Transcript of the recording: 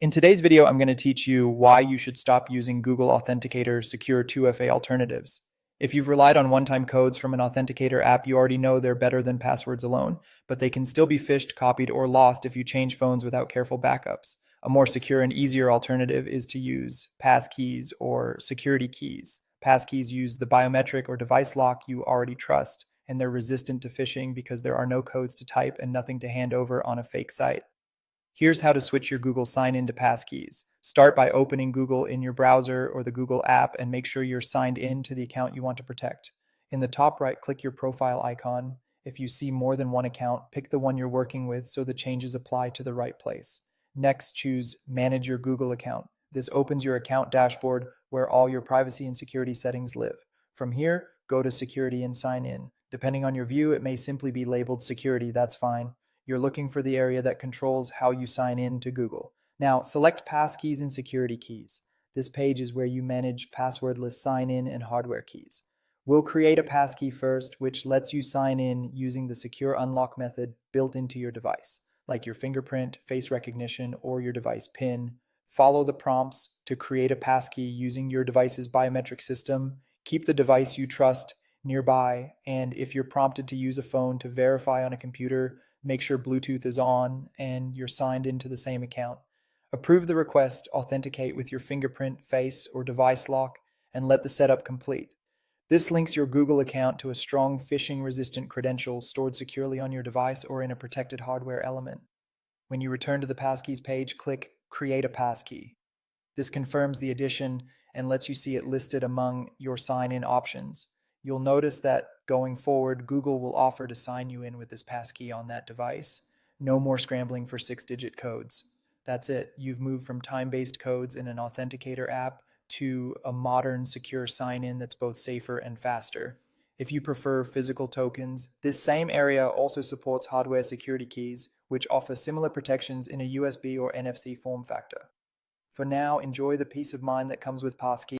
In today's video, I'm going to teach you why you should stop using Google Authenticator secure 2FA alternatives. If you've relied on one-time codes from an Authenticator app, you already know they're better than passwords alone, but they can still be phished, copied, or lost if you change phones without careful backups. A more secure and easier alternative is to use passkeys or security keys. Passkeys use the biometric or device lock you already trust, and they're resistant to phishing because there are no codes to type and nothing to hand over on a fake site. Here's how to switch your Google sign-in to passkeys. Start by opening Google in your browser or the Google app and make sure you're signed in to the account you want to protect. In the top right, click your profile icon. If you see more than one account, pick the one you're working with so the changes apply to the right place. Next, choose Manage your Google account. This opens your account dashboard where all your privacy and security settings live. From here, go to Security and Sign In. Depending on your view, it may simply be labeled Security, that's fine. You're looking for the area that controls how you sign in to Google. Now, select passkeys and security keys. This page is where you manage passwordless sign-in and hardware keys. We'll create a passkey first, which lets you sign in using the secure unlock method built into your device, like your fingerprint, face recognition, or your device PIN. Follow the prompts to create a passkey using your device's biometric system. Keep the device you trust nearby, and if you're prompted to use a phone to verify on a computer, make sure Bluetooth is on and you're signed into the same account. Approve the request, authenticate with your fingerprint, face, or device lock, and let the setup complete. This links your Google account to a strong phishing-resistant credential stored securely on your device or in a protected hardware element. When you return to the passkeys page, click Create a Passkey. This confirms the addition and lets you see it listed among your sign-in options. You'll notice that going forward, Google will offer to sign you in with this passkey on that device. No more scrambling for 6-digit codes. That's it. You've moved from time-based codes in an Authenticator app to a modern, secure sign-in that's both safer and faster. If you prefer physical tokens, this same area also supports hardware security keys, which offer similar protections in a USB or NFC form factor. For now, enjoy the peace of mind that comes with passkeys.